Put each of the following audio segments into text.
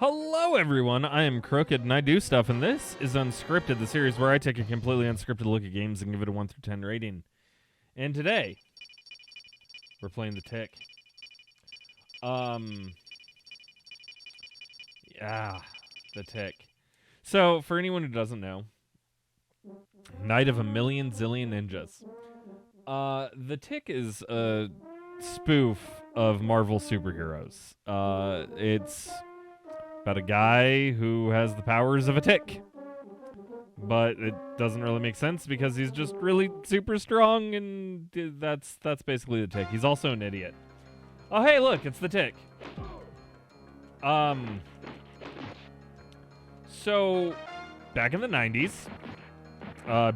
Hello, everyone. I am Krooked, and I do stuff, and this is Unscripted, the series where I take a completely unscripted look at games and give it a 1 through 10 rating. And today, we're playing The Tick. Yeah, The Tick. So, for anyone who doesn't know, Night of a Million Zillion Ninjas. The Tick is a spoof of Marvel superheroes. It's about a guy who has the powers of a tick. But it doesn't really make sense because he's just really super strong, and that's basically the Tick. He's also an idiot. Oh, hey, look, it's the Tick. So, back in the 90s,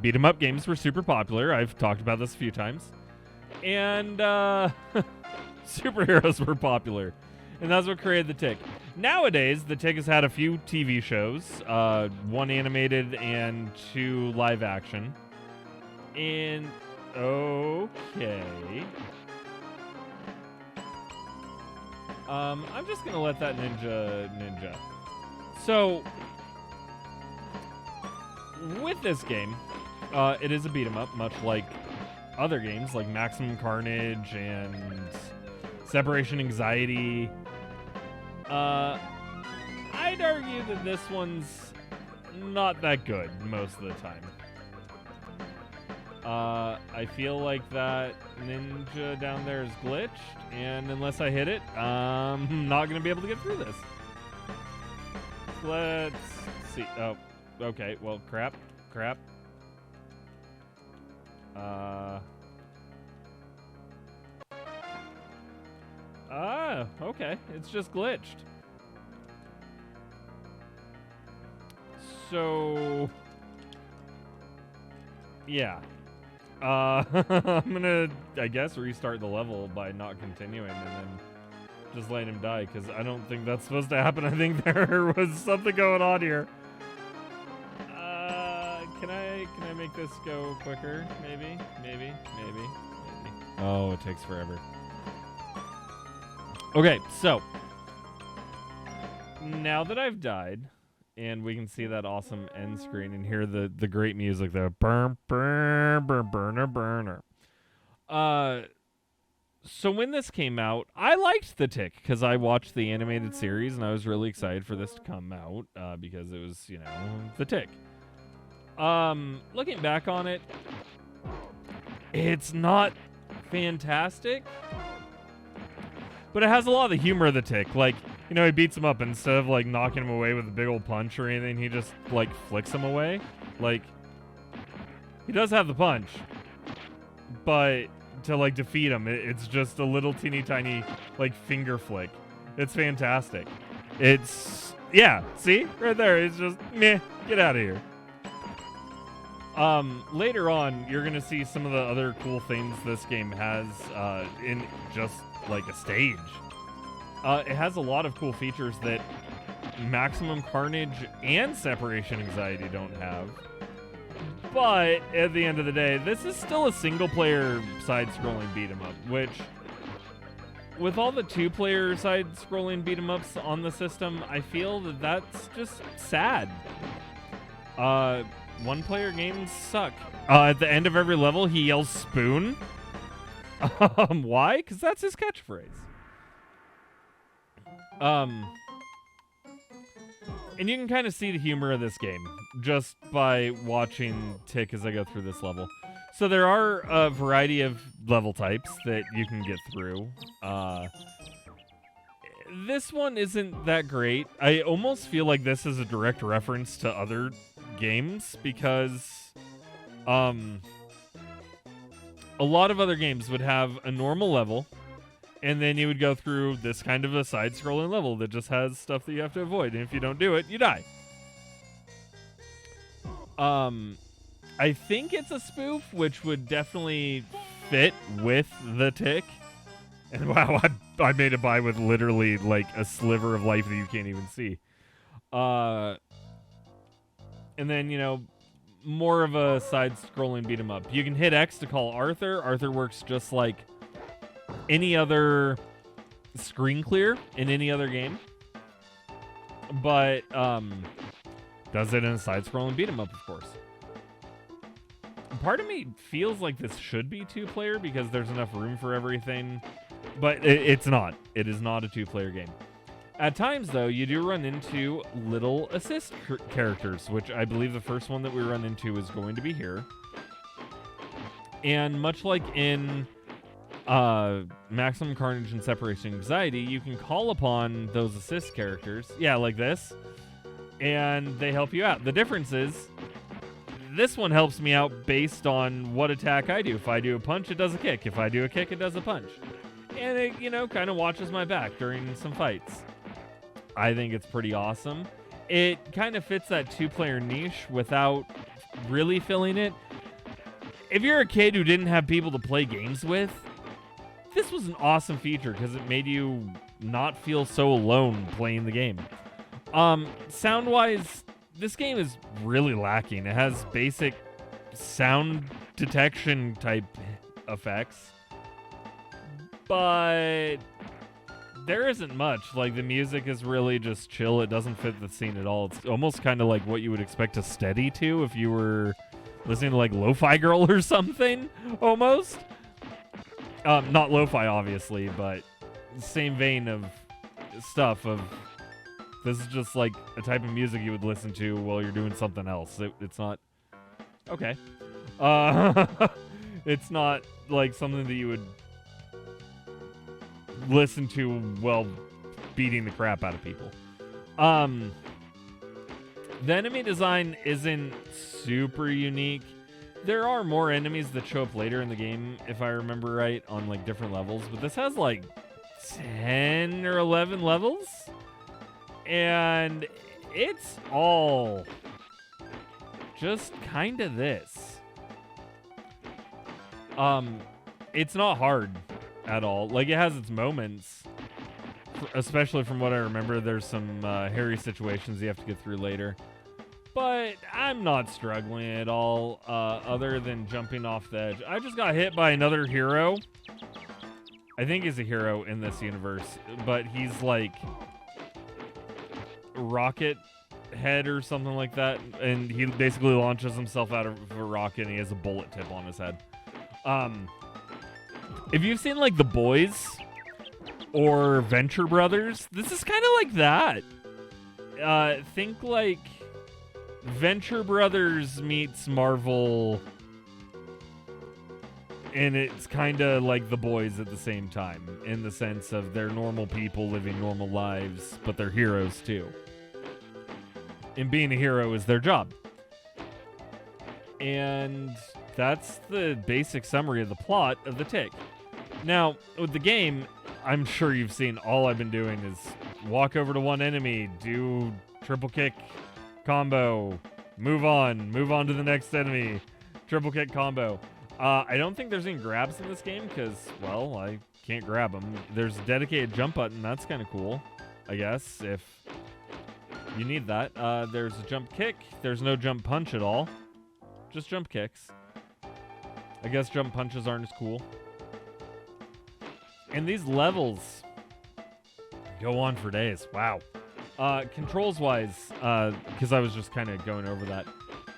beat 'em up games were super popular. I've talked about this a few times. And superheroes were popular. And that's what created the Tick. Nowadays, the Tick has had a few TV shows, one animated and 2 live action. And okay. I'm just gonna let that ninja. So, with this game, it is a beat 'em up, much like other games like Maximum Carnage and Separation Anxiety. I'd argue that this one's not that good most of the time. I feel like that ninja down there is glitched, and unless I hit it, I'm not going to be able to get through this. Let's see. Oh, okay. Well, crap. Okay. It's just glitched. So, yeah. I'm gonna, I guess, restart the level by not continuing and then just letting him die, because I don't think that's supposed to happen. I think there was something going on here. Can I make this go quicker? Maybe. Oh, it takes forever. Okay, so now that I've died, and we can see that awesome end screen and hear the great music, the burner. So when this came out, I liked The Tick because I watched the animated series, and I was really excited for this to come out because it was, The Tick. Looking back on it, it's not fantastic, but it has a lot of the humor of the Tick. Like, he beats him up, and instead of, knocking him away with a big old punch or anything, he just, flicks him away. Like, he does have the punch, but to, defeat him, it's just a little teeny tiny, finger flick. It's fantastic. Yeah, see? Right there. It's just, meh, get out of here. Later on, you're going to see some of the other cool things this game has in just, a stage. It has a lot of cool features that Maximum Carnage and Separation Anxiety don't have. But at the end of the day, this is still a single-player side-scrolling beat-em-up, which, with all the 2-player side-scrolling beat-em-ups on the system, I feel that that's just sad. 1-player games suck. At the end of every level, he yells spoon. Why? Because that's his catchphrase. And you can kind of see the humor of this game just by watching Tick as I go through this level. So there are a variety of level types that you can get through. This one isn't that great. I almost feel like this is a direct reference to other games because a lot of other games would have a normal level, and then you would go through this kind of a side-scrolling level that just has stuff that you have to avoid, and if you don't do it, you die. I think it's a spoof, which would definitely fit with the Tick. And wow, I made a buy with literally a sliver of life that you can't even see. And then, more of a side-scrolling beat-em-up. You can hit X to call Arthur. Arthur works just like any other screen clear in any other game. but does it in a side-scrolling beat 'em up, of course. Part of me feels like this should be 2-player because there's enough room for everything, but it's not. It is not a 2-player game. At times, though, you do run into little assist characters, which I believe the first one that we run into is going to be here. And much like in Maximum Carnage and Separation Anxiety, you can call upon those assist characters, like this, and they help you out. The difference is, this one helps me out based on what attack I do. If I do a punch, it does a kick. If I do a kick, it does a punch. And it, kind of watches my back during some fights. I think it's pretty awesome. It kind of fits that 2-player niche without really filling it. If you're a kid who didn't have people to play games with, this was an awesome feature because it made you not feel so alone playing the game. Sound-wise, this game is really lacking. It has basic sound detection type effects, but there isn't much. Like, the music is really just chill. It doesn't fit the scene at all. It's almost kind of like what you would expect a steady to if you were listening to like Lo-Fi Girl or something, almost. Not lo-fi, obviously, but same vein of stuff of this is just like a type of music you would listen to while you're doing something else. It's not... Okay. It's not like something that you would listen to while beating the crap out of people. The enemy design isn't super unique. There are more enemies that show up later in the game, if I remember right, on like different levels, but this has like 10 or 11 levels, and it's all just kind of this. It's not hard at all. Like, it has its moments, especially from what I remember. There's some hairy situations you have to get through later. But I'm not struggling at all, other than jumping off the edge. I just got hit by another hero. I think he's a hero in this universe, but he's like rocket head or something like that, and he basically launches himself out of a rocket, and he has a bullet tip on his head. If you've seen like The Boys or Venture Brothers, this is kind of like that. Think like Venture Brothers meets Marvel, and it's kind of like The Boys at the same time, in the sense of they're normal people living normal lives, but they're heroes too. And being a hero is their job. And that's the basic summary of the plot of The Tick. Now, with the game, I'm sure you've seen all I've been doing is walk over to one enemy, do triple kick, combo, move on to the next enemy, triple kick combo. I don't think there's any grabs in this game because, well, I can't grab them. There's a dedicated jump button. That's kind of cool, I guess, if you need that. There's a jump kick. There's no jump punch at all. Just jump kicks. I guess jump punches aren't as cool. And these levels go on for days. Wow. Controls-wise, because I was just kind of going over that,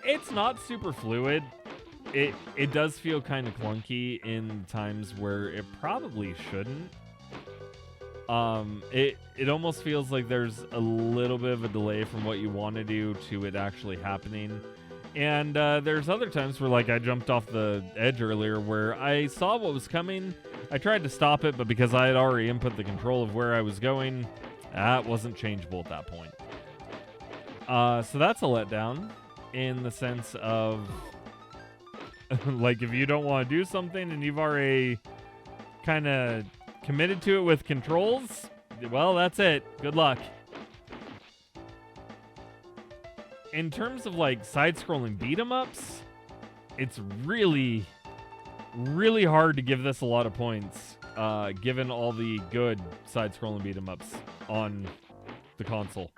it's not super fluid. It does feel kind of clunky in times where it probably shouldn't. It almost feels like there's a little bit of a delay from what you want to do to it actually happening. And there's other times where, like, I jumped off the edge earlier where I saw what was coming. I tried to stop it, but because I had already input the control of where I was going, that wasn't changeable at that point. So that's a letdown in the sense of, like, if you don't want to do something and you've already kind of committed to it with controls, well, that's it. Good luck. In terms of, like, side-scrolling beat-em-ups, it's really, really hard to give this a lot of points, given all the good side-scrolling beat-em-ups on the console.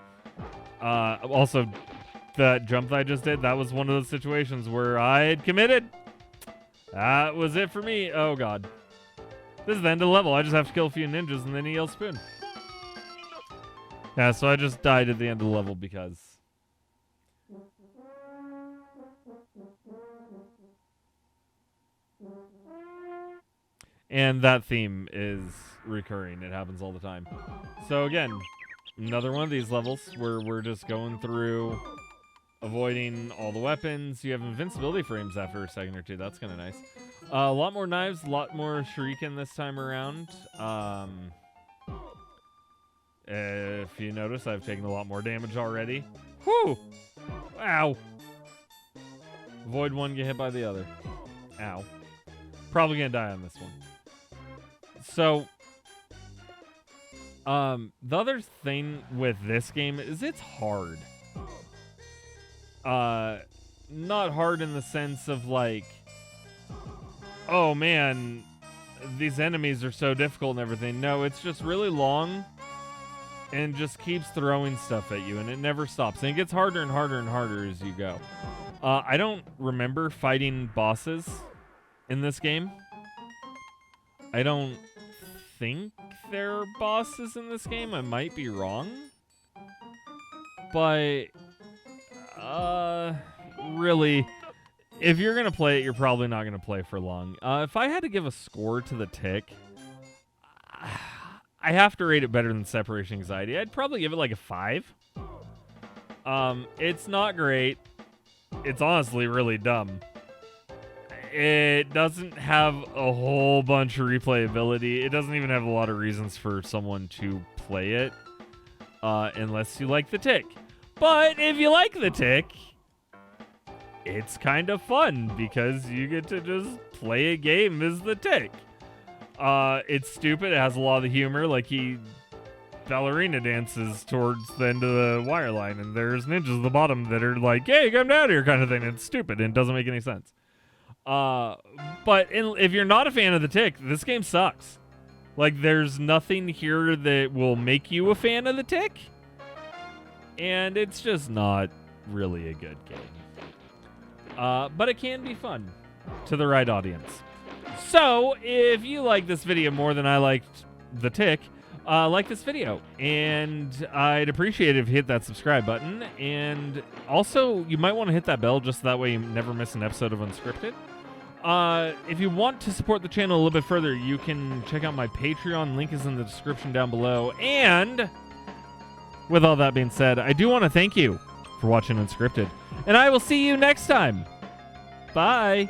Also, that jump that I just did, that was one of those situations where I had committed. That was it for me. Oh, God. This is the end of the level. I just have to kill a few ninjas and then EL Spoon. Yeah, so I just died at the end of the level because. And that theme is recurring. It happens all the time. So again, another one of these levels where we're just going through, avoiding all the weapons. You have invincibility frames after a second or two. That's kind of nice. A lot more knives, a lot more shuriken this time around. If you notice, I've taken a lot more damage already. Whew! Ow! Avoid one, get hit by the other. Ow. Probably gonna die on this one. So, the other thing with this game is it's hard. Not hard in the sense of like, oh man, these enemies are so difficult and everything. No, it's just really long and just keeps throwing stuff at you, and it never stops. And it gets harder and harder and harder as you go. I don't remember fighting bosses in this game. I don't think there are bosses in this game. I might be wrong. But, really, if you're going to play it, you're probably not going to play for long. If I had to give a score to the Tick, I have to rate it better than Separation Anxiety. I'd probably give it like a 5. It's not great. It's honestly really dumb. It doesn't have a whole bunch of replayability. It doesn't even have a lot of reasons for someone to play it, unless you like the Tick. But if you like the Tick, it's kind of fun because you get to just play a game as the Tick. It's stupid. It has a lot of the humor. Like, he ballerina dances towards the end of the wire line, and there's ninjas at the bottom that are like, hey, come down here kind of thing. It's stupid and doesn't make any sense. But if you're not a fan of the Tick, this game sucks. Like, there's nothing here that will make you a fan of the Tick, and it's just not really a good game. But it can be fun to the right audience. So, if you like this video more than I liked the Tick, like this video, and I'd appreciate it if you hit that subscribe button, and also you might want to hit that bell just so that way you never miss an episode of Unscripted. If you want to support the channel a little bit further, you can check out my Patreon. Link is in the description down below. And with all that being said, I do want to thank you for watching Unscripted, and I will see you next time. Bye.